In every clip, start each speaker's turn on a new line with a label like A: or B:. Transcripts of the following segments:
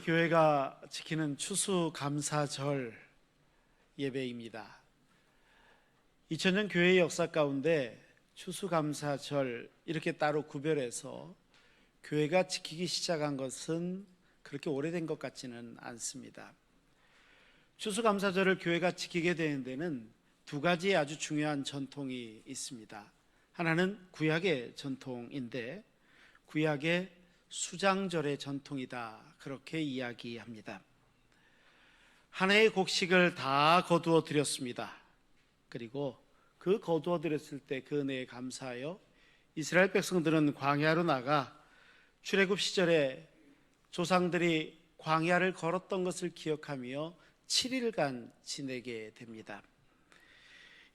A: 우리 교회가 지키는 추수감사절 예배입니다. 2000년 교회의 역사 가운데 추수감사절 이렇게 따로 구별해서 교회가 지키기 시작한 것은 그렇게 오래된 것 같지는 않습니다. 추수감사절을 교회가 지키게 되는 데는 두 가지의 아주 중요한 전통이 있습니다. 하나는 구약의 전통인데 구약의 수장절의 전통이다, 그렇게 이야기합니다. 한 해의 곡식을 다 거두어 드렸습니다. 그리고 그 거두어 드렸을 때 그 은혜에 감사하여 이스라엘 백성들은 광야로 나가 출애굽 시절에 조상들이 광야를 걸었던 것을 기억하며 7일간 지내게 됩니다.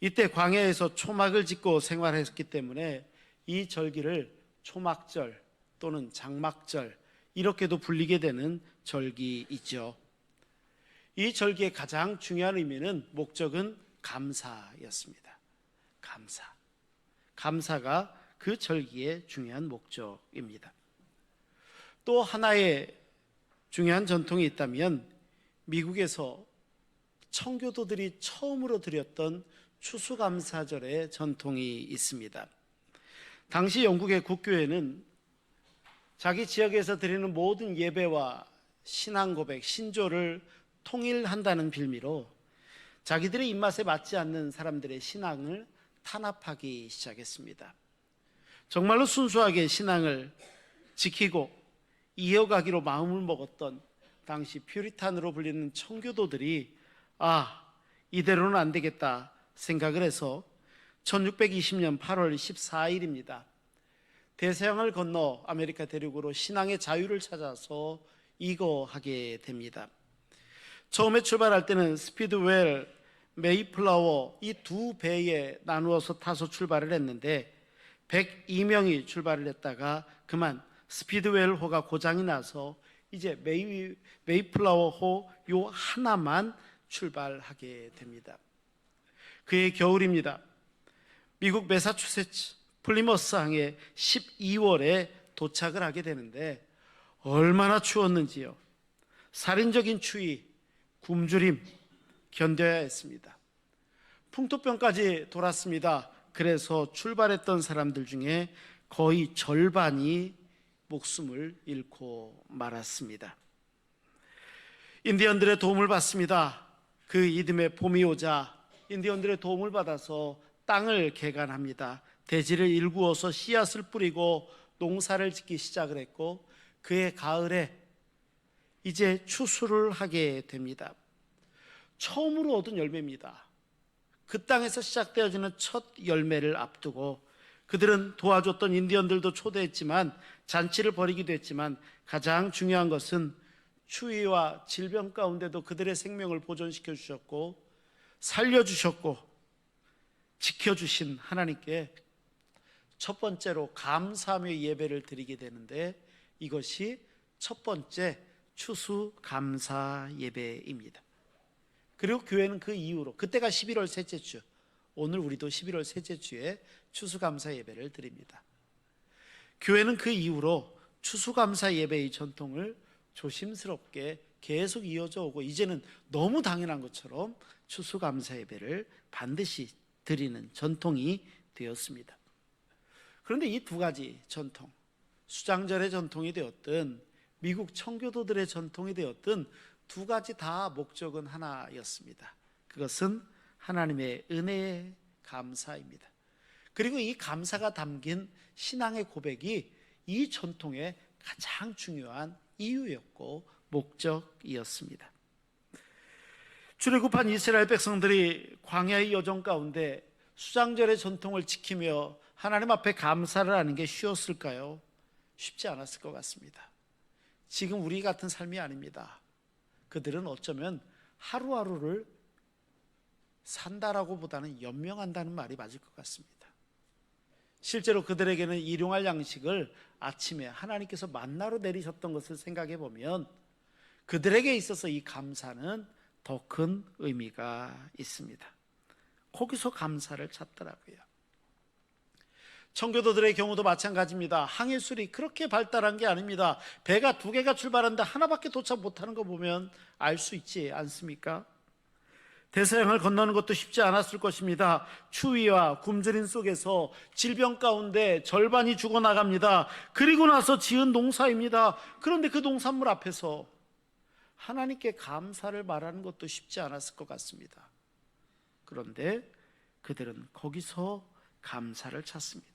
A: 이때 광야에서 초막을 짓고 생활했기 때문에 이 절기를 초막절 또는 장막절 이렇게도 불리게 되는 절기이죠. 이 절기의 가장 중요한 의미는 목적은 감사였습니다. 감사가 그 절기의 중요한 목적입니다. 또 하나의 중요한 전통이 있다면 미국에서 청교도들이 처음으로 드렸던 추수감사절의 전통이 있습니다. 당시 영국의 국교회는 자기 지역에서 드리는 모든 예배와 신앙 고백, 신조를 통일한다는 빌미로 자기들의 입맛에 맞지 않는 사람들의 신앙을 탄압하기 시작했습니다. 정말로 순수하게 신앙을 지키고 이어가기로 마음을 먹었던 당시 퓨리탄으로 불리는 청교도들이 이대로는 안 되겠다 생각을 해서 1620년 8월 14일입니다. 대서양을 건너 아메리카 대륙으로 신앙의 자유를 찾아서 이거하게 됩니다. 처음에 출발할 때는 스피드웰, 메이플라워 이 두 배에 나누어서 타서 출발을 했는데 102명이 출발을 했다가 그만 스피드웰호가 고장이 나서 이제 메이플라워호 요 하나만 출발하게 됩니다. 그해 겨울입니다. 미국 매사추세츠 플리머스 항에 12월에 도착을 하게 되는데 얼마나 추웠는지요. 살인적인 추위, 굶주림 견뎌야 했습니다. 풍토병까지 돌았습니다. 그래서 출발했던 사람들 중에 거의 절반이 목숨을 잃고 말았습니다. 인디언들의 도움을 받습니다. 그 이듬해 봄이 오자 인디언들의 도움을 받아서 땅을 개간합니다. 대지를 일구어서 씨앗을 뿌리고 농사를 짓기 시작을 했고 그해 가을에 이제 추수를 하게 됩니다. 처음으로 얻은 열매입니다. 그 땅에서 시작되어지는 첫 열매를 앞두고 그들은 도와줬던 인디언들도 초대했지만 잔치를 벌이기도 했지만 가장 중요한 것은 추위와 질병 가운데도 그들의 생명을 보존시켜 주셨고 살려주셨고 지켜주신 하나님께 첫 번째로 감사하며 예배를 드리게 되는데 이것이 첫 번째 추수감사 예배입니다. 그리고 교회는 그 이후로 그때가 11월 셋째 주, 오늘 우리도 11월 셋째 주에 추수감사 예배를 드립니다. 교회는 그 이후로 추수감사 예배의 전통을 조심스럽게 계속 이어져 오고 이제는 너무 당연한 것처럼 추수감사 예배를 반드시 드리는 전통이 되었습니다. 그런데 이 두 가지 전통, 수장절의 전통이 되었든 미국 청교도들의 전통이 되었든 두 가지 다 목적은 하나였습니다. 그것은 하나님의 은혜의 감사입니다. 그리고 이 감사가 담긴 신앙의 고백이 이 전통의 가장 중요한 이유였고 목적이었습니다. 출애굽한 이스라엘 백성들이 광야의 여정 가운데 수장절의 전통을 지키며 하나님 앞에 감사를 하는 게 쉬웠을까요? 쉽지 않았을 것 같습니다. 지금 우리 같은 삶이 아닙니다. 그들은 어쩌면 하루하루를 산다라고 보다는 연명한다는 말이 맞을 것 같습니다. 실제로 그들에게는 일용할 양식을 아침에 하나님께서 만나로 내리셨던 것을 생각해 보면 그들에게 있어서 이 감사는 더 큰 의미가 있습니다. 거기서 감사를 찾더라고요. 청교도들의 경우도 마찬가지입니다. 항해술이 그렇게 발달한 게 아닙니다. 배가 2개가 출발하는데 하나밖에 도착 못하는 거 보면 알 수 있지 않습니까? 대서양을 건너는 것도 쉽지 않았을 것입니다. 추위와 굶주림 속에서 질병 가운데 절반이 죽어나갑니다. 그리고 나서 지은 농사입니다. 그런데 그 농산물 앞에서 하나님께 감사를 말하는 것도 쉽지 않았을 것 같습니다. 그런데 그들은 거기서 감사를 찾습니다.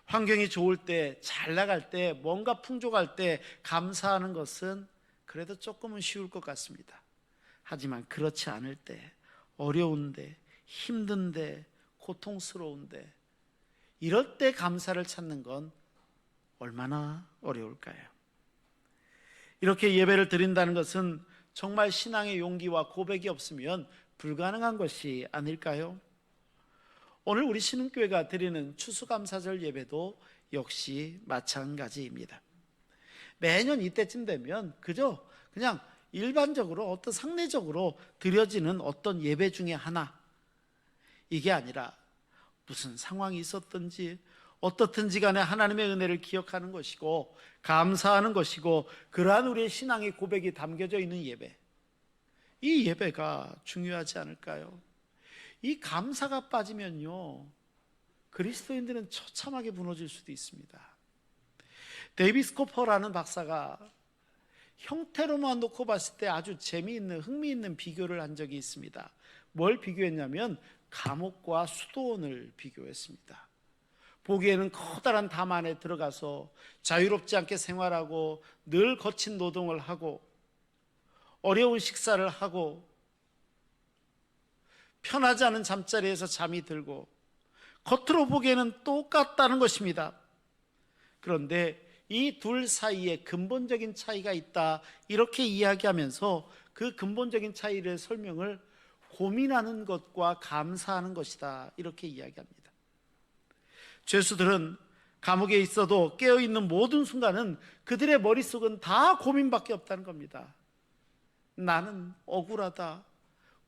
A: 환경이 좋을 때, 잘 나갈 때, 뭔가 풍족할 때 감사하는 것은 그래도 조금은 쉬울 것 같습니다. 하지만 그렇지 않을 때, 어려운데, 힘든데, 고통스러운데, 이럴 때 감사를 찾는 건 얼마나 어려울까요? 이렇게 예배를 드린다는 것은 정말 신앙의 용기와 고백이 없으면 불가능한 것이 아닐까요? 오늘 우리 신흥교회가 드리는 추수감사절 예배도 역시 마찬가지입니다. 매년 이때쯤 되면 그냥 일반적으로 어떤 상례적으로 드려지는 어떤 예배 중에 하나, 이게 아니라 무슨 상황이 있었든지 어떻든지 간에 하나님의 은혜를 기억하는 것이고 감사하는 것이고, 그러한 우리의 신앙의 고백이 담겨져 있는 예배, 이 예배가 중요하지 않을까요? 이 감사가 빠지면요, 그리스도인들은 처참하게 무너질 수도 있습니다. 데이비스 코퍼라는 박사가 형태로만 놓고 봤을 때 아주 재미있는, 흥미있는 비교를 한 적이 있습니다. 뭘 비교했냐면 감옥과 수도원을 비교했습니다. 보기에는 커다란 담 안에 들어가서 자유롭지 않게 생활하고 늘 거친 노동을 하고 어려운 식사를 하고 편하지 않은 잠자리에서 잠이 들고 겉으로 보기에는 똑같다는 것입니다. 그런데 이 둘 사이에 근본적인 차이가 있다, 이렇게 이야기하면서 그 근본적인 차이를 설명을 고민하는 것과 감사하는 것이다, 이렇게 이야기합니다. 죄수들은 감옥에 있어도 깨어있는 모든 순간은 그들의 머릿속은 다 고민밖에 없다는 겁니다. 나는 억울하다,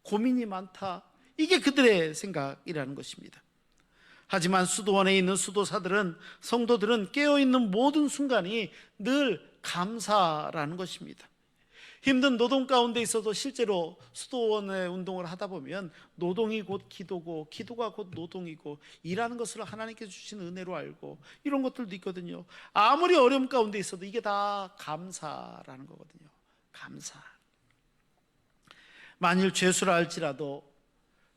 A: 고민이 많다, 이게 그들의 생각이라는 것입니다. 하지만 수도원에 있는 수도사들은, 성도들은 깨어있는 모든 순간이 늘 감사라는 것입니다. 힘든 노동 가운데 있어도 실제로 수도원의 운동을 하다 보면 노동이 곧 기도고 기도가 곧 노동이고, 일하는 것을 하나님께서 주신 은혜로 알고 이런 것들도 있거든요. 아무리 어려움 가운데 있어도 이게 다 감사라는 거거든요. 감사. 만일 죄수라 할지라도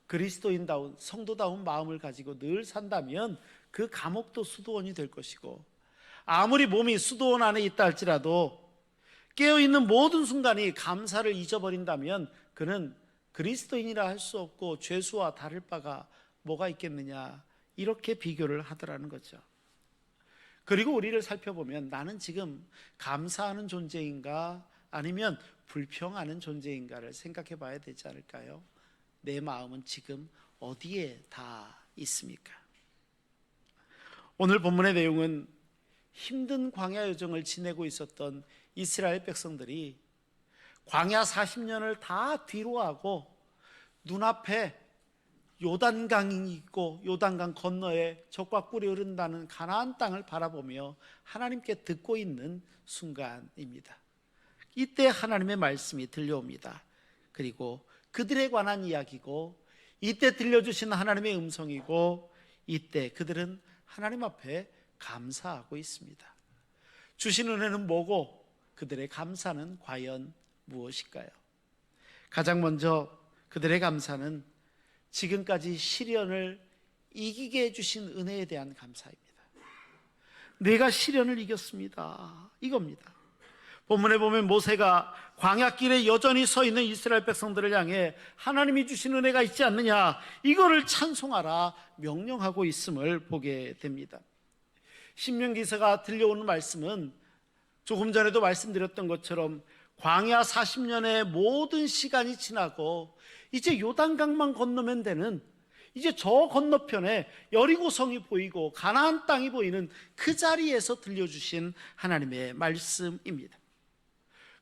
A: 그리스도인다운, 성도다운 마음을 가지고 늘 산다면 그 감옥도 수도원이 될 것이고, 아무리 몸이 수도원 안에 있다 할지라도 깨어있는 모든 순간이 감사를 잊어버린다면 그는 그리스도인이라 할 수 없고 죄수와 다를 바가 뭐가 있겠느냐, 이렇게 비교를 하더라는 거죠. 그리고 우리를 살펴보면 나는 지금 감사하는 존재인가 아니면 불평하는 존재인가를 생각해 봐야 되지 않을까요? 내 마음은 지금 어디에 다 있습니까? 오늘 본문의 내용은 힘든 광야 여정을 지내고 있었던 이스라엘 백성들이 광야 40년을 다 뒤로하고 눈앞에 요단강이 있고 요단강 건너에 적과 꿀이 흐른다는 가나안 땅을 바라보며 하나님께 듣고 있는 순간입니다. 이때 하나님의 말씀이 들려옵니다. 그리고 그들에 관한 이야기고, 이때 들려주신 하나님의 음성이고, 이때 그들은 하나님 앞에 감사하고 있습니다. 주신 은혜는 뭐고 그들의 감사는 과연 무엇일까요? 가장 먼저 그들의 감사는 지금까지 시련을 이기게 해주신 은혜에 대한 감사입니다. 내가 시련을 이겼습니다, 이겁니다. 본문에 보면 모세가 광야길에 여전히 서 있는 이스라엘 백성들을 향해 하나님이 주신 은혜가 있지 않느냐, 이거를 찬송하라 명령하고 있음을 보게 됩니다. 신명기서가 들려오는 말씀은 조금 전에도 말씀드렸던 것처럼 광야 40년의 모든 시간이 지나고 이제 요단강만 건너면 되는, 이제 저 건너편에 여리고성이 보이고 가나안 땅이 보이는 그 자리에서 들려주신 하나님의 말씀입니다.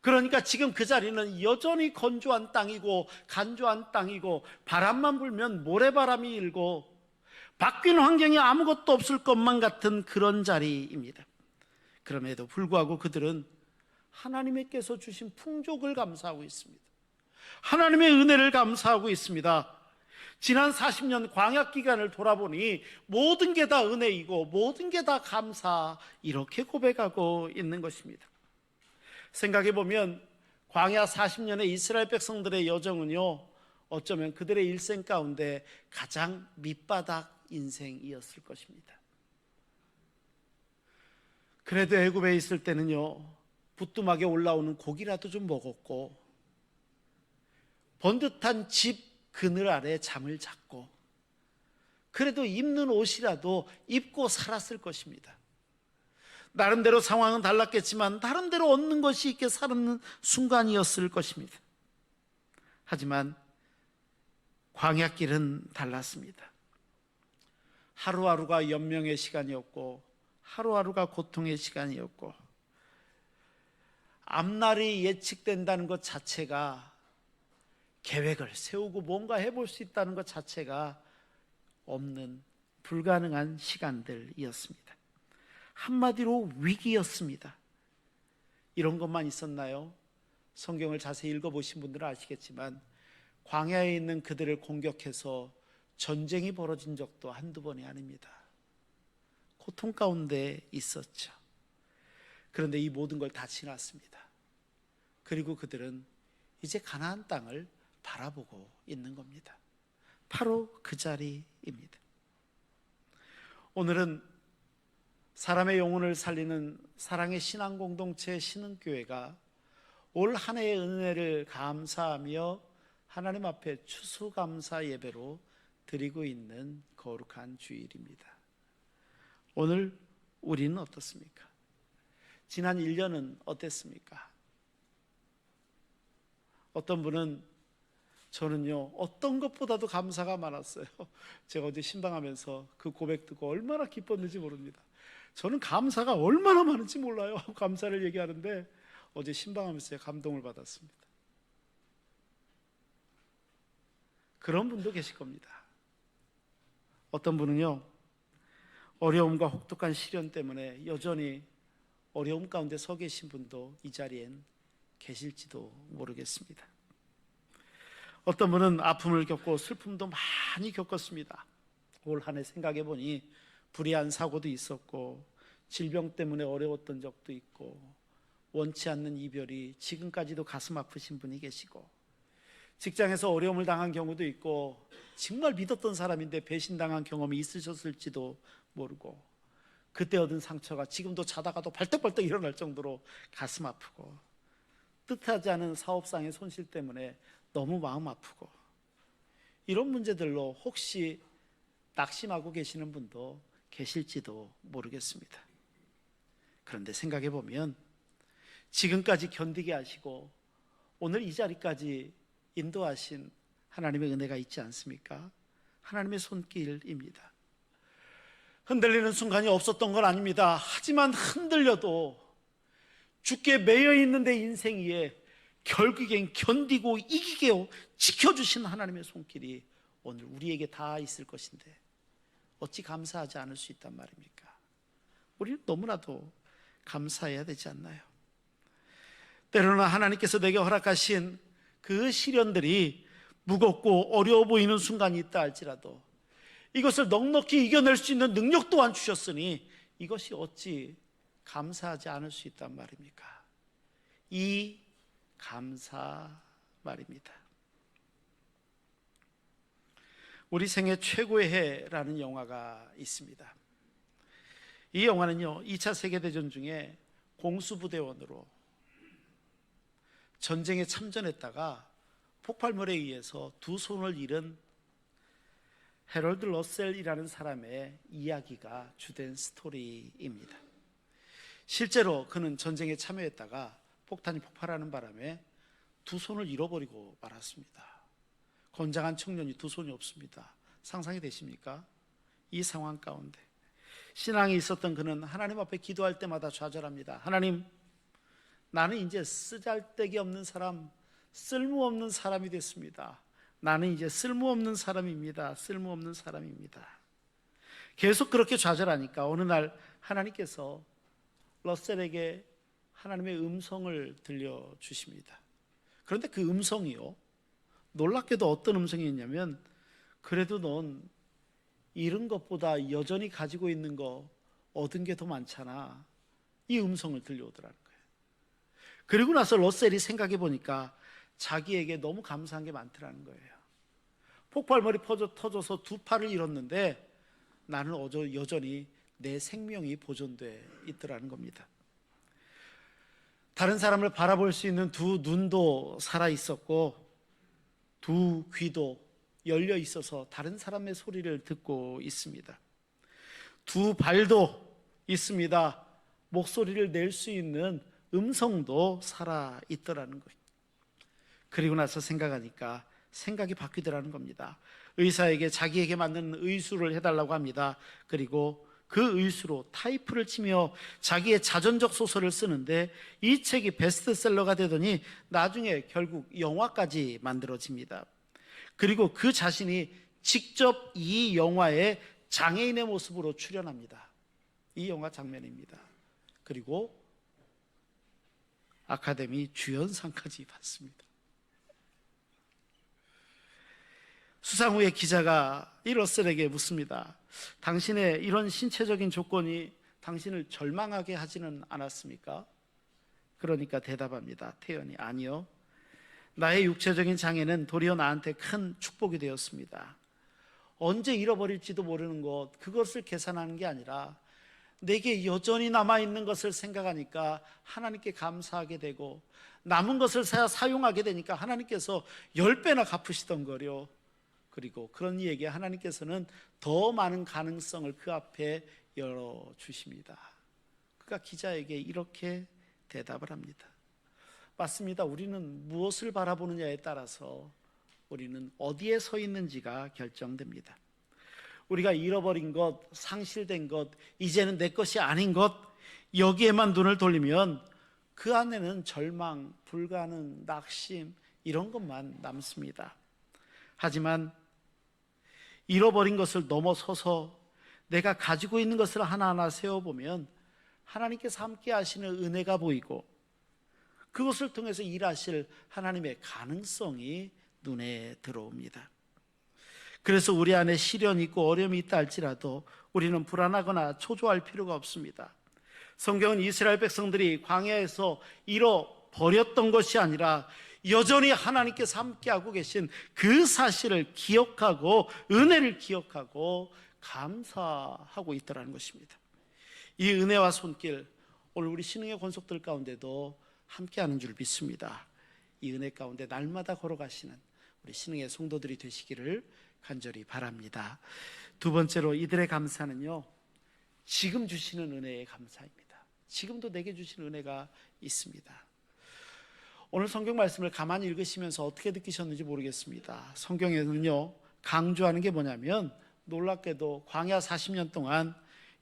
A: 그러니까 지금 그 자리는 여전히 건조한 땅이고 간조한 땅이고, 바람만 불면 모래바람이 일고 바뀐 환경이 아무것도 없을 것만 같은 그런 자리입니다. 그럼에도 불구하고 그들은 하나님께서 주신 풍족을 감사하고 있습니다. 하나님의 은혜를 감사하고 있습니다. 지난 40년 광야 기간을 돌아보니 모든 게 다 은혜이고 모든 게 다 감사, 이렇게 고백하고 있는 것입니다. 생각해 보면 광야 40년의 이스라엘 백성들의 여정은요, 어쩌면 그들의 일생 가운데 가장 밑바닥 인생이었을 것입니다. 그래도 애굽에 있을 때는요, 부뚜막에 올라오는 고기라도 좀 먹었고, 번듯한 집 그늘 아래 잠을 잤고, 그래도 입는 옷이라도 입고 살았을 것입니다. 나름대로 상황은 달랐겠지만 나름대로 얻는 것이 있게 사는 순간이었을 것입니다. 하지만 광야길은 달랐습니다. 하루하루가 연명의 시간이었고 하루하루가 고통의 시간이었고, 앞날이 예측된다는 것 자체가, 계획을 세우고 뭔가 해볼 수 있다는 것 자체가 없는 불가능한 시간들이었습니다. 한마디로 위기였습니다. 이런 것만 있었나요? 성경을 자세히 읽어보신 분들은 아시겠지만 광야에 있는 그들을 공격해서 전쟁이 벌어진 적도 한두 번이 아닙니다. 고통 가운데 있었죠. 그런데 이 모든 걸 다 지났습니다. 그리고 그들은 이제 가나안 땅을 바라보고 있는 겁니다. 바로 그 자리입니다. 오늘은 사람의 영혼을 살리는 사랑의 신앙 공동체 신흥교회가 올 한 해의 은혜를 감사하며 하나님 앞에 추수감사 예배로 드리고 있는 거룩한 주일입니다. 오늘 우리는 어떻습니까? 지난 1년은 어땠습니까? 어떤 분은, 저는요 어떤 것보다도 감사가 많았어요. 제가 어제 신방하면서 그 고백 듣고 얼마나 기뻤는지 모릅니다. 저는 감사가 얼마나 많은지 몰라요. 감사를 얘기하는데 어제 신방하면서 감동을 받았습니다. 그런 분도 계실 겁니다. 어떤 분은요, 어려움과 혹독한 시련 때문에 여전히 어려움 가운데 서 계신 분도 이 자리엔 계실지도 모르겠습니다. 어떤 분은 아픔을 겪고 슬픔도 많이 겪었습니다. 올 한 해 생각해 보니 불의한 사고도 있었고, 질병 때문에 어려웠던 적도 있고, 원치 않는 이별이 지금까지도 가슴 아프신 분이 계시고, 직장에서 어려움을 당한 경우도 있고, 정말 믿었던 사람인데 배신당한 경험이 있으셨을지도 모르고, 그때 얻은 상처가 지금도 자다가도 발떡발떡 일어날 정도로 가슴 아프고, 뜻하지 않은 사업상의 손실 때문에 너무 마음 아프고, 이런 문제들로 혹시 낙심하고 계시는 분도 계실지도 모르겠습니다. 그런데 생각해 보면 지금까지 견디게 하시고 오늘 이 자리까지 인도하신 하나님의 은혜가 있지 않습니까? 하나님의 손길입니다. 흔들리는 순간이 없었던 건 아닙니다. 하지만 흔들려도 주께 매여 있는 내 인생 위에 결국엔 견디고 이기게 지켜주신 하나님의 손길이 오늘 우리에게 다 있을 것인데 어찌 감사하지 않을 수 있단 말입니까? 우리는 너무나도 감사해야 되지 않나요? 때로는 하나님께서 내게 허락하신 그 시련들이 무겁고 어려워 보이는 순간이 있다 할지라도 이것을 넉넉히 이겨낼 수 있는 능력 또한 주셨으니 이것이 어찌 감사하지 않을 수 있단 말입니까? 이 감사 말입니다. 우리 생애 최고의 해라는 영화가 있습니다. 이 영화는요, 2차 세계대전 중에 공수부대원으로 전쟁에 참전했다가 폭발물에 의해서 두 손을 잃은 해럴드 러셀이라는 사람의 이야기가 주된 스토리입니다. 실제로 그는 전쟁에 참여했다가 폭탄이 폭발하는 바람에 두 손을 잃어버리고 말았습니다. 건장한 청년이 두 손이 없습니다. 상상이 되십니까? 이 상황 가운데 신앙이 있었던 그는 하나님 앞에 기도할 때마다 좌절합니다. 하나님, 나는 이제 쓰잘데기 없는 사람, 쓸모없는 사람이 됐습니다. 나는 이제 쓸모없는 사람입니다. 쓸모없는 사람입니다. 계속 그렇게 좌절하니까 어느 날 하나님께서 러셀에게 하나님의 음성을 들려주십니다. 그런데 그 음성이요, 놀랍게도 어떤 음성이었냐면, 그래도 넌 잃은 것보다 여전히 가지고 있는 거 얻은 게 더 많잖아, 이 음성을 들려오더라는 거예요. 그리고 나서 러셀이 생각해 보니까 자기에게 너무 감사한 게 많더라는 거예요. 폭발물이 터져서 두 팔을 잃었는데 나는 여전히 내 생명이 보존돼 있더라는 겁니다. 다른 사람을 바라볼 수 있는 두 눈도 살아 있었고 두 귀도 열려 있어서 다른 사람의 소리를 듣고 있습니다. 두 발도 있습니다. 목소리를 낼 수 있는 음성도 살아 있더라는 거예요. 그리고 나서 생각하니까 생각이 바뀌더라는 겁니다. 의사에게 자기에게 맞는 의수를 해달라고 합니다. 그리고 그 의수로 타이프를 치며 자기의 자전적 소설을 쓰는데 이 책이 베스트셀러가 되더니 나중에 결국 영화까지 만들어집니다. 그리고 그 자신이 직접 이 영화에 장애인의 모습으로 출연합니다. 이 영화 장면입니다. 그리고 아카데미 주연상까지 받습니다. 수상 후에 기자가 이 러셀에게 묻습니다. 당신의 이런 신체적인 조건이 당신을 절망하게 하지는 않았습니까? 그러니까 대답합니다. 태연이, 아니요. 나의 육체적인 장애는 도리어 나한테 큰 축복이 되었습니다. 언제 잃어버릴지도 모르는 것, 그것을 계산하는 게 아니라 내게 여전히 남아있는 것을 생각하니까 하나님께 감사하게 되고 남은 것을 사용하게 되니까 하나님께서 10배나 갚으시던 거요. 그리고 그런 이에게 하나님께서는 더 많은 가능성을 그 앞에 열어주십니다. 그가 기자에게 이렇게 대답을 합니다. 맞습니다. 우리는 무엇을 바라보느냐에 따라서 우리는 어디에 서 있는지가 결정됩니다. 우리가 잃어버린 것, 상실된 것, 이제는 내 것이 아닌 것, 여기에만 눈을 돌리면 그 안에는 절망, 불가능, 낙심 이런 것만 남습니다. 하지만 잃어버린 것을 넘어서서 내가 가지고 있는 것을 하나하나 세워보면 하나님께서 함께 하시는 은혜가 보이고 그것을 통해서 일하실 하나님의 가능성이 눈에 들어옵니다. 그래서 우리 안에 시련이 있고 어려움이 있다 할지라도 우리는 불안하거나 초조할 필요가 없습니다. 성경은 이스라엘 백성들이 광야에서 잃어버렸던 것이 아니라 여전히 하나님께서 함께하고 계신 그 사실을 기억하고 은혜를 기억하고 감사하고 있다는 것입니다. 이 은혜와 손길, 오늘 우리 신흥의 권속들 가운데도 함께하는 줄 믿습니다. 이 은혜 가운데 날마다 걸어가시는 우리 신흥의 성도들이 되시기를 간절히 바랍니다. 두 번째로 이들의 감사는요, 지금 주시는 은혜의 감사입니다. 지금도 내게 주신 은혜가 있습니다. 오늘 성경 말씀을 가만히 읽으시면서 어떻게 느끼셨는지 모르겠습니다. 성경에는요, 강조하는 게 뭐냐면 놀랍게도 광야 40년 동안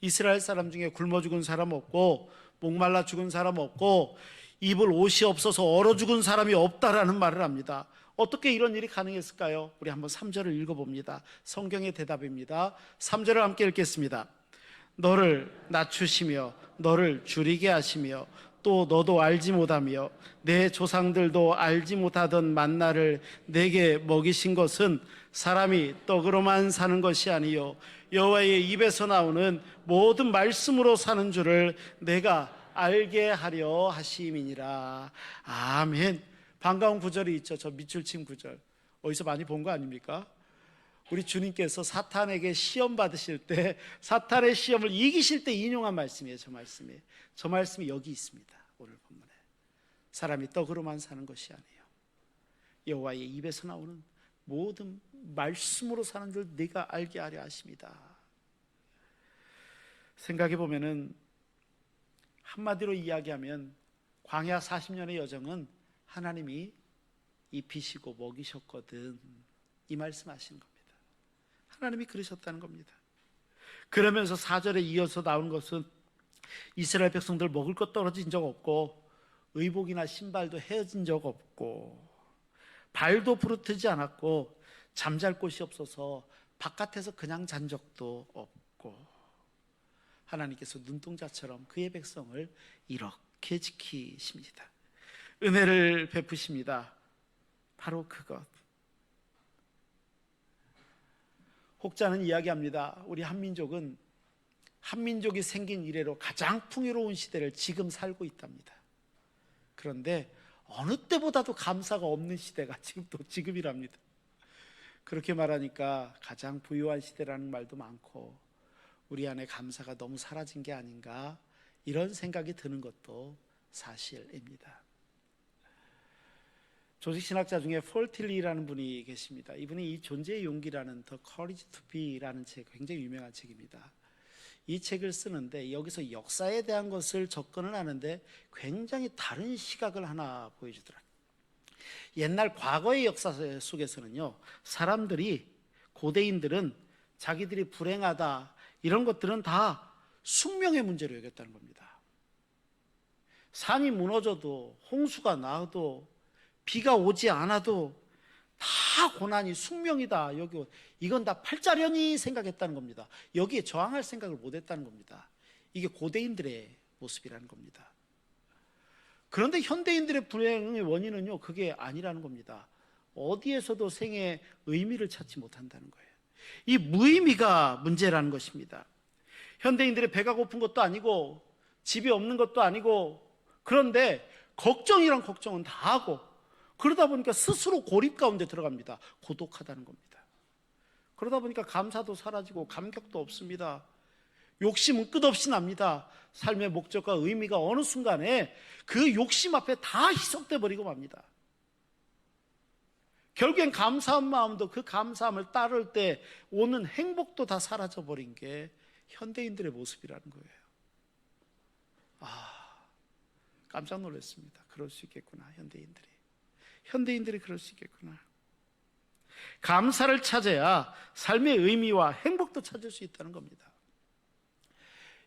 A: 이스라엘 사람 중에 굶어 죽은 사람 없고 목말라 죽은 사람 없고 입을 옷이 없어서 얼어 죽은 사람이 없다라는 말을 합니다. 어떻게 이런 일이 가능했을까요? 우리 한번 3절을 읽어봅니다. 성경의 대답입니다. 3절을 함께 읽겠습니다. 너를 낮추시며 너를 줄이게 하시며 또 너도 알지 못하며 내 조상들도 알지 못하던 만나를 내게 먹이신 것은 사람이 떡으로만 사는 것이 아니요 여호와의 입에서 나오는 모든 말씀으로 사는 줄을 내가 알게 하려 하심이니라. 아멘. 반가운 구절이 있죠. 저 밑줄 친 구절 어디서 많이 본 거 아닙니까? 우리 주님께서 사탄에게 시험 받으실 때, 사탄의 시험을 이기실 때 인용한 말씀이에요. 저 말씀이 여기 있습니다. 오늘 본문에 사람이 떡으로만 사는 것이 아니에요 여호와의 입에서 나오는 모든 말씀으로 사는 줄 네가 알게 하려 하십니다. 생각해 보면은 한마디로 이야기하면 광야 40년의 여정은 하나님이 입히시고 먹이셨거든, 이 말씀하시는 겁니다. 하나님이 그러셨다는 겁니다. 그러면서 4절에 이어서 나온 것은 이스라엘 백성들 먹을 것 떨어진 적 없고 의복이나 신발도 헤어진 적 없고 발도 부르트지 않았고 잠잘 곳이 없어서 바깥에서 그냥 잔 적도 없고 하나님께서 눈동자처럼 그의 백성을 이렇게 지키십니다. 은혜를 베푸십니다. 바로 그것. 혹자는 이야기합니다. 우리 한민족은 한민족이 생긴 이래로 가장 풍요로운 시대를 지금 살고 있답니다. 그런데 어느 때보다도 감사가 없는 시대가 지금이랍니다. 그렇게 말하니까 가장 부유한 시대라는 말도 많고 우리 안에 감사가 너무 사라진 게 아닌가, 이런 생각이 드는 것도 사실입니다. 조직신학자 중에 폴 틸리라는 분이 계십니다. 이분이 이 존재의 용기라는 The Courage to Be라는 책, 굉장히 유명한 책입니다. 이 책을 쓰는데 여기서 역사에 대한 것을 접근을 하는데 굉장히 다른 시각을 하나 보여주더라고요. 옛날 과거의 역사 속에서는요, 사람들이, 고대인들은 자기들이 불행하다, 이런 것들은 다 숙명의 문제로 여겼다는 겁니다. 산이 무너져도, 홍수가 나도, 비가 오지 않아도 다 고난이 숙명이다, 여기 이건 다 팔자련이 생각했다는 겁니다. 여기에 저항할 생각을 못했다는 겁니다. 이게 고대인들의 모습이라는 겁니다. 그런데 현대인들의 불행의 원인은요, 그게 아니라는 겁니다. 어디에서도 생의 의미를 찾지 못한다는 거예요. 이 무의미가 문제라는 것입니다. 현대인들의 배가 고픈 것도 아니고 집이 없는 것도 아니고, 그런데 걱정이란 걱정은 다 하고, 그러다 보니까 스스로 고립 가운데 들어갑니다. 고독하다는 겁니다. 그러다 보니까 감사도 사라지고 감격도 없습니다. 욕심은 끝없이 납니다. 삶의 목적과 의미가 어느 순간에 그 욕심 앞에 다 희석돼 버리고 맙니다. 결국엔 감사한 마음도, 그 감사함을 따를 때 오는 행복도 다 사라져 버린 게 현대인들의 모습이라는 거예요. 깜짝 놀랐습니다. 그럴 수 있겠구나, 현대인들이 그럴 수 있겠구나. 감사를 찾아야 삶의 의미와 행복도 찾을 수 있다는 겁니다.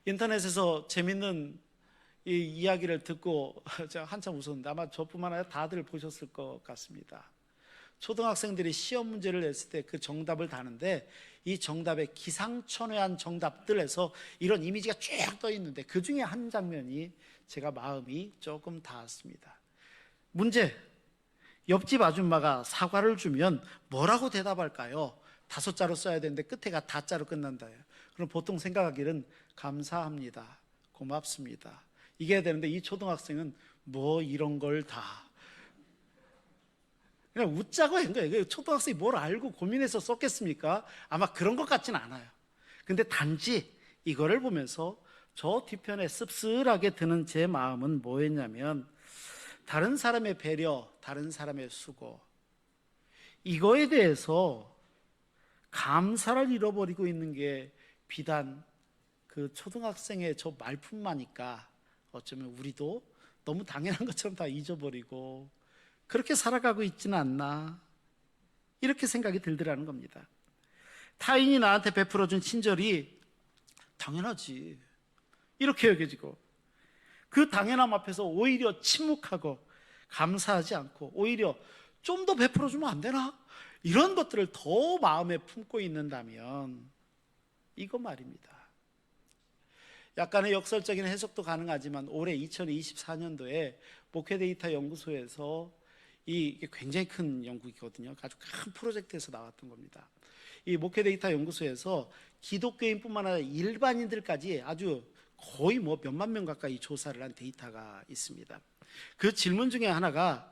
A: 인터넷에서 재밌는 이 이야기를 듣고 제가 한참 웃었는데 아마 저뿐만 아니라 다들 보셨을 것 같습니다. 초등학생들이 시험 문제를 냈을 때 그 정답을 다는데, 이 정답에 기상천외한 정답들에서 이런 이미지가 쭉 떠 있는데 그 중에 한 장면이 제가 마음이 조금 닿았습니다. 문제: 옆집 아줌마가 사과를 주면 뭐라고 대답할까요? 5자로 써야 되는데 끝에가 다자로 끝난다요. 그럼 보통 생각하기는 감사합니다, 고맙습니다, 이게 해야 되는데 이 초등학생은 뭐 이런 걸 다 그냥 웃자고 한 거예요. 초등학생이 뭘 알고 고민해서 썼겠습니까? 아마 그런 것 같지는 않아요. 근데 단지 이거를 보면서 저 뒤편에 씁쓸하게 드는 제 마음은 뭐였냐면, 다른 사람의 배려, 다른 사람의 수고, 이거에 대해서 감사를 잃어버리고 있는 게 비단 그 초등학생의 저 말뿐만이니까 어쩌면 우리도 너무 당연한 것처럼 다 잊어버리고 그렇게 살아가고 있지는 않나, 이렇게 생각이 들더라는 겁니다. 타인이 나한테 베풀어준 친절이 당연하지, 이렇게 여겨지고, 그 당연함 앞에서 오히려 침묵하고 감사하지 않고 오히려 좀 더 베풀어주면 안 되나? 이런 것들을 더 마음에 품고 있는다면 이거 말입니다. 약간의 역설적인 해석도 가능하지만 올해 2024년도에 목회데이터 연구소에서 이게 굉장히 큰 연구이거든요. 아주 큰 프로젝트에서 나왔던 겁니다. 이 목회데이터 연구소에서 기독교인뿐만 아니라 일반인들까지 아주 거의 뭐 몇만 명 가까이 조사를 한 데이터가 있습니다. 그 질문 중에 하나가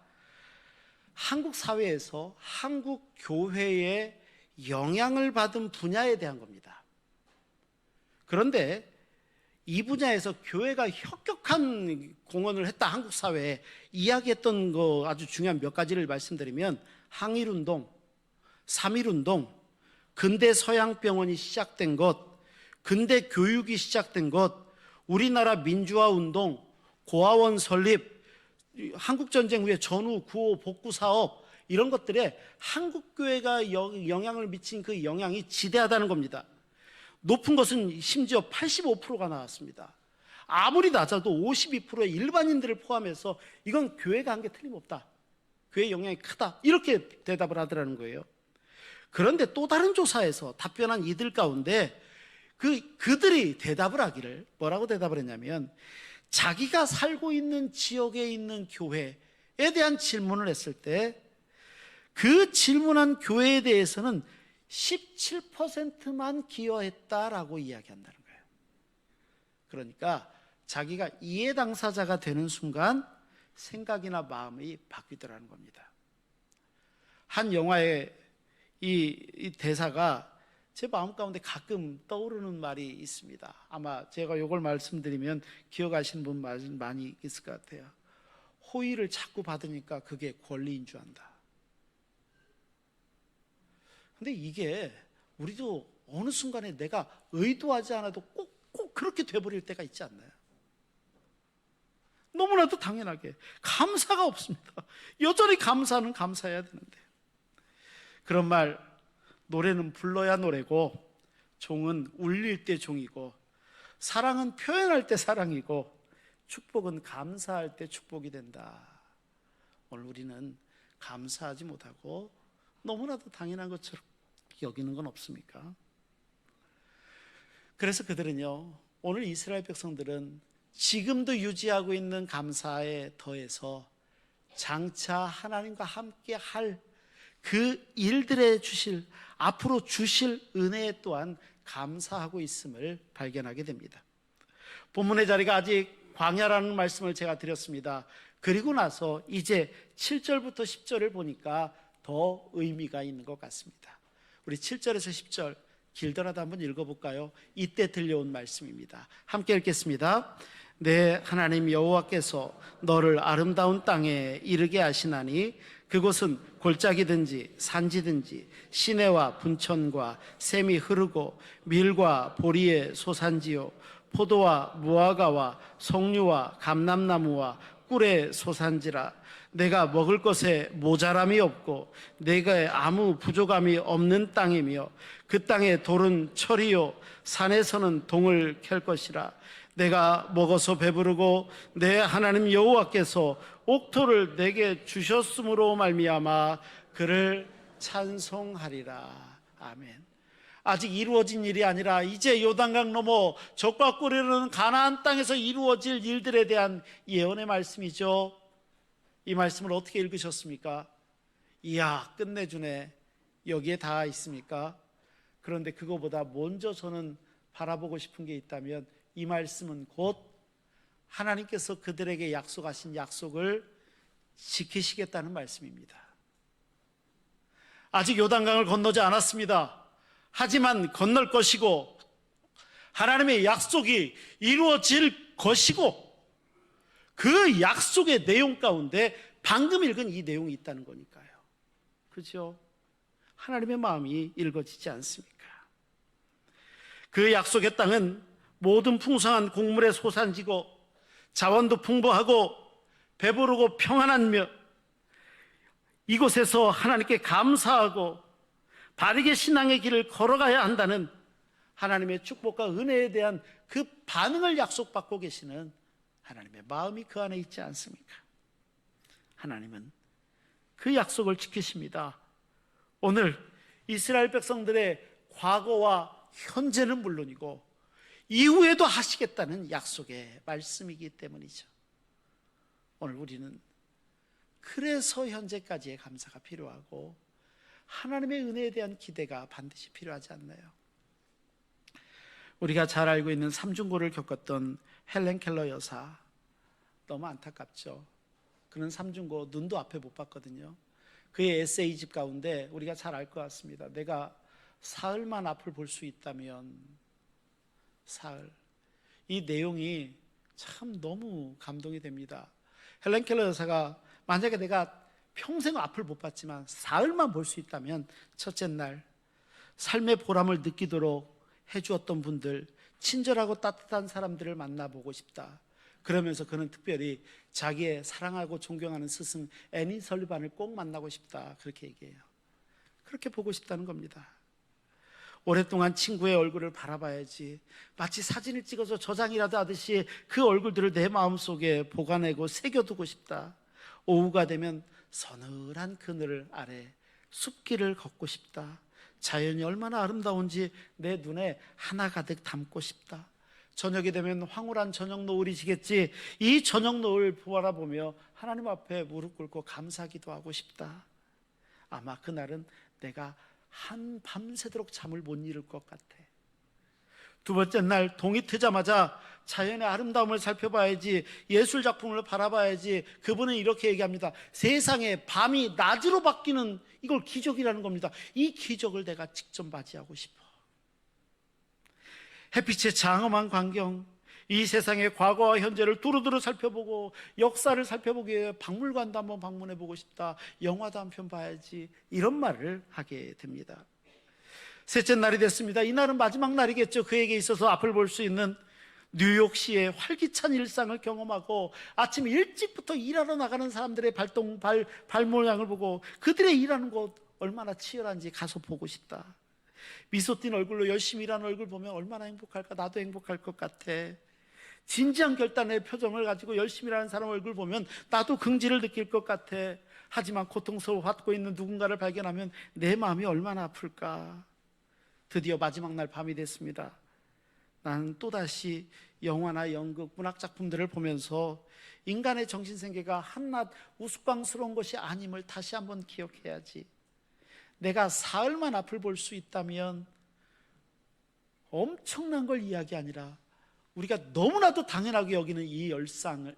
A: 한국 사회에서 한국 교회에 영향을 받은 분야에 대한 겁니다. 그런데 이 분야에서 교회가 혁혁한 공헌을 했다, 한국 사회에 이야기했던 거 아주 중요한 몇 가지를 말씀드리면, 항일운동, 3.1운동, 근대 서양병원이 시작된 것, 근대 교육이 시작된 것, 우리나라 민주화운동, 고아원 설립, 한국전쟁 후에 전후 구호 복구 사업, 이런 것들에 한국교회가 영향을 미친 그 영향이 지대하다는 겁니다. 높은 것은 심지어 85%가 나왔습니다. 아무리 낮아도 52%의 일반인들을 포함해서 이건 교회가 한 게 틀림없다, 교회의 영향이 크다, 이렇게 대답을 하더라는 거예요. 그런데 또 다른 조사에서 답변한 이들 가운데 그들이 대답을 하기를 뭐라고 대답을 했냐면, 자기가 살고 있는 지역에 있는 교회에 대한 질문을 했을 때 그 질문한 교회에 대해서는 17%만 기여했다라고 이야기한다는 거예요. 그러니까 자기가 이해 당사자가 되는 순간 생각이나 마음이 바뀌더라는 겁니다. 한 영화의 이 대사가 제 마음 가운데 가끔 떠오르는 말이 있습니다. 아마 제가 이걸 말씀드리면 기억하시는 분 많이 있을 것 같아요. 호의를 자꾸 받으니까 그게 권리인 줄 안다. 근데 이게 우리도 어느 순간에 내가 의도하지 않아도 꼭 그렇게 돼버릴 때가 있지 않나요? 너무나도 당연하게 감사가 없습니다. 여전히 감사는 감사해야 되는데, 그런 말, 노래는 불러야 노래고 종은 울릴 때 종이고 사랑은 표현할 때 사랑이고 축복은 감사할 때 축복이 된다. 오늘 우리는 감사하지 못하고 너무나도 당연한 것처럼 여기는 건 없습니까? 그래서 그들은요, 오늘 이스라엘 백성들은 지금도 유지하고 있는 감사에 더해서 장차 하나님과 함께 할 그 일들에 주실, 앞으로 주실 은혜에 또한 감사하고 있음을 발견하게 됩니다. 본문의 자리가 아직 광야라는 말씀을 제가 드렸습니다. 그리고 나서 이제 7절부터 10절을 보니까 더 의미가 있는 것 같습니다. 우리 7절에서 10절 길더라도 한번 읽어볼까요? 이때 들려온 말씀입니다. 함께 읽겠습니다. 내 하나님 여호와께서 너를 아름다운 땅에 이르게 하시나니 그곳은 골짜기든지 산지든지 시내와 분천과 샘이 흐르고 밀과 보리의 소산지요 포도와 무화과와 석류와 감람나무와 꿀의 소산지라. 내가 먹을 것에 모자람이 없고 내가 아무 부족함이 없는 땅이며 그 땅의 돌은 철이요 산에서는 동을 캘 것이라. 내가 먹어서 배부르고 내 하나님 여호와께서 옥토를 내게 주셨으므로 말미암아 그를 찬송하리라. 아멘. 아직 이루어진 일이 아니라 이제 요단강 넘어 적과 꿀이르는 가나안 땅에서 이루어질 일들에 대한 예언의 말씀이죠. 이 말씀을 어떻게 읽으셨습니까? 이야, 끝내주네. 여기에 다 있습니까? 그런데 그거보다 먼저 저는 바라보고 싶은 게 있다면 이 말씀은 곧 하나님께서 그들에게 약속하신 약속을 지키시겠다는 말씀입니다. 아직 요단강을 건너지 않았습니다. 하지만 건널 것이고 하나님의 약속이 이루어질 것이고 그 약속의 내용 가운데 방금 읽은 이 내용이 있다는 거니까요. 그렇죠? 하나님의 마음이 읽어지지 않습니까? 그 약속의 땅은 모든 풍성한 곡물의 소산지고 자원도 풍부하고 배부르고 평안하며 이곳에서 하나님께 감사하고 바르게 신앙의 길을 걸어가야 한다는 하나님의 축복과 은혜에 대한 그 반응을 약속받고 계시는 하나님의 마음이 그 안에 있지 않습니까? 하나님은 그 약속을 지키십니다. 오늘 이스라엘 백성들의 과거와 현재는 물론이고 이후에도 하시겠다는 약속의 말씀이기 때문이죠. 오늘 우리는 그래서 현재까지의 감사가 필요하고 하나님의 은혜에 대한 기대가 반드시 필요하지 않나요? 우리가 잘 알고 있는 삼중고를 겪었던 헬렌 켈러 여사, 너무 안타깝죠. 그는 삼중고 눈도 앞에 못 봤거든요. 그의 에세이집 가운데 우리가 잘 알 것 같습니다. 내가 사흘만 앞을 볼 수 있다면, 사흘. 이 내용이 참 너무 감동이 됩니다. 헬렌 켈러 여사가 만약에 내가 평생 앞을 못 봤지만 사흘만 볼 수 있다면, 첫째 날 삶의 보람을 느끼도록 해주었던 분들, 친절하고 따뜻한 사람들을 만나보고 싶다. 그러면서 그는 특별히 자기의 사랑하고 존경하는 스승 애니 설리반을 꼭 만나고 싶다, 그렇게 얘기해요. 그렇게 보고 싶다는 겁니다. 오랫동안 친구의 얼굴을 바라봐야지, 마치 사진을 찍어서 저장이라도 하듯이 그 얼굴들을 내 마음속에 보관하고 새겨두고 싶다. 오후가 되면 서늘한 그늘 아래 숲길을 걷고 싶다. 자연이 얼마나 아름다운지 내 눈에 하나 가득 담고 싶다. 저녁이 되면 황홀한 저녁 노을이 지겠지. 이 저녁 노을 바라보며 하나님 앞에 무릎 꿇고 감사기도 하고 싶다. 아마 그날은 내가 한 밤새도록 잠을 못 이룰 것 같아. 두 번째 날 동이 트자마자 자연의 아름다움을 살펴봐야지, 예술 작품을 바라봐야지. 그분은 이렇게 얘기합니다. 세상에 밤이 낮으로 바뀌는 이걸 기적이라는 겁니다. 이 기적을 내가 직접 맞이하고 싶어. 햇빛의 장엄한 광경, 이 세상의 과거와 현재를 두루두루 살펴보고 역사를 살펴보기 위해 박물관도 한번 방문해보고 싶다. 영화도 한 편 봐야지. 이런 말을 하게 됩니다. 셋째 날이 됐습니다. 이날은 마지막 날이겠죠. 그에게 있어서 앞을 볼 수 있는 뉴욕시의 활기찬 일상을 경험하고 아침 일찍부터 일하러 나가는 사람들의 발 모양을 보고 그들의 일하는 곳 얼마나 치열한지 가서 보고 싶다. 미소 띤 얼굴로 열심히 일하는 얼굴 보면 얼마나 행복할까. 나도 행복할 것 같아. 진지한 결단의 표정을 가지고 열심히 일하는 사람 얼굴 보면 나도 긍지를 느낄 것 같아. 하지만 고통스러워 받고 있는 누군가를 발견하면 내 마음이 얼마나 아플까. 드디어 마지막 날 밤이 됐습니다. 나는 또다시 영화나 연극, 문학 작품들을 보면서 인간의 정신세계가 한낱 우스꽝스러운 것이 아님을 다시 한번 기억해야지. 내가 사흘만 앞을 볼 수 있다면 엄청난 걸 이야기 아니라 우리가 너무나도 당연하게 여기는 이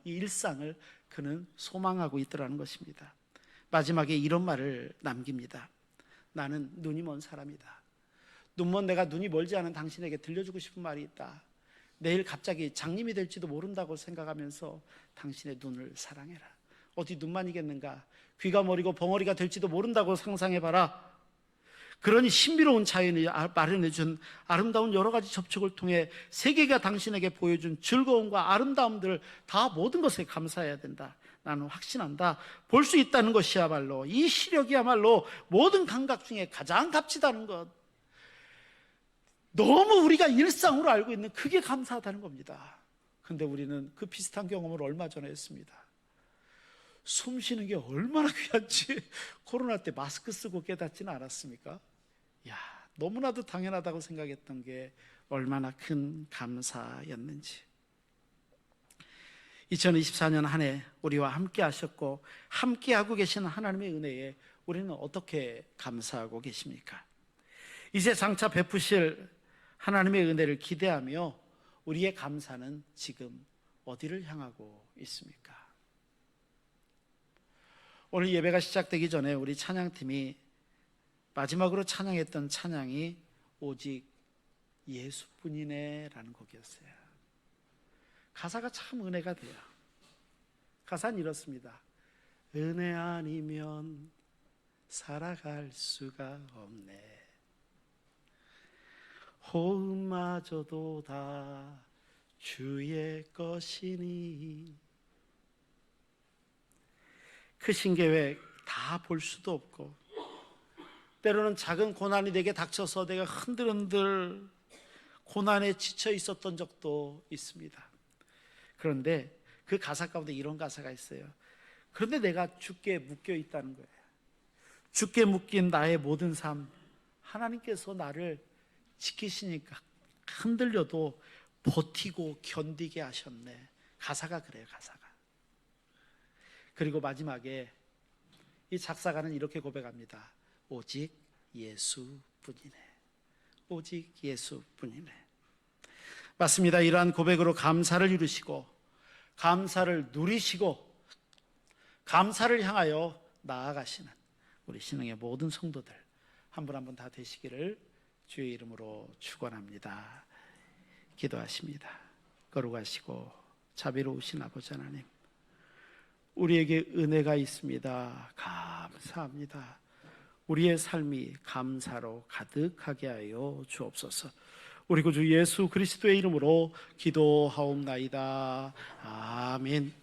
A: 일상을 그는 소망하고 있더라는 것입니다. 마지막에 이런 말을 남깁니다. 나는 눈이 먼 사람이다. 눈먼 내가 눈이 멀지 않은 당신에게 들려주고 싶은 말이 있다. 내일 갑자기 장님이 될지도 모른다고 생각하면서 당신의 눈을 사랑해라. 어디 눈만이겠는가. 귀가 머리고 벙어리가 될지도 모른다고 상상해봐라. 그러니 신비로운 자연이 마련해준 아름다운 여러 가지 접촉을 통해 세계가 당신에게 보여준 즐거움과 아름다움들 다 모든 것에 감사해야 된다. 나는 확신한다. 볼 수 있다는 것이야말로, 이 시력이야말로 모든 감각 중에 가장 값지다는 것. 너무 우리가 일상으로 알고 있는 그게 감사하다는 겁니다. 근데 우리는 그 비슷한 경험을 얼마 전에 했습니다. 숨 쉬는 게 얼마나 귀한지 코로나 때 마스크 쓰고 깨닫지는 않았습니까? 야, 너무나도 당연하다고 생각했던 게 얼마나 큰 감사였는지. 2024년 한 해 우리와 함께 하셨고 함께 하고 계시는 하나님의 은혜에 우리는 어떻게 감사하고 계십니까? 이제 장차 베푸실 하나님의 은혜를 기대하며 우리의 감사는 지금 어디를 향하고 있습니까? 오늘 예배가 시작되기 전에 우리 찬양팀이 마지막으로 찬양했던 찬양이 오직 예수뿐이네 라는 곡이었어요. 가사가 참 은혜가 돼요. 가사는 이렇습니다. 은혜 아니면 살아갈 수가 없네. 호흡마저도 다 주의 것이니. 크신 계획 다 볼 수도 없고 때로는 작은 고난이 내게 닥쳐서 내가 흔들흔들 고난에 지쳐 있었던 적도 있습니다. 그런데 그 가사 가운데 이런 가사가 있어요. 그런데 내가 주께 묶여 있다는 거예요. 주께 묶인 나의 모든 삶, 하나님께서 나를 지키시니까 흔들려도 버티고 견디게 하셨네. 가사가 그래요, 가사가. 그리고 마지막에 이 작사가는 이렇게 고백합니다. 오직 예수뿐이네. 오직 예수뿐이네. 맞습니다. 이러한 고백으로 감사를 이루시고 감사를 누리시고 감사를 향하여 나아가시는 우리 신흥의 모든 성도들 한 분 한 분 다 되시기를 주의 이름으로 축원합니다. 기도하십니다. 거룩하시고 자비로우신 아버지 하나님, 우리에게 은혜가 있습니다. 감사합니다. 우리의 삶이 감사로 가득하게 하여 주옵소서. 우리 구주 예수 그리스도의 이름으로 기도하옵나이다. 아멘.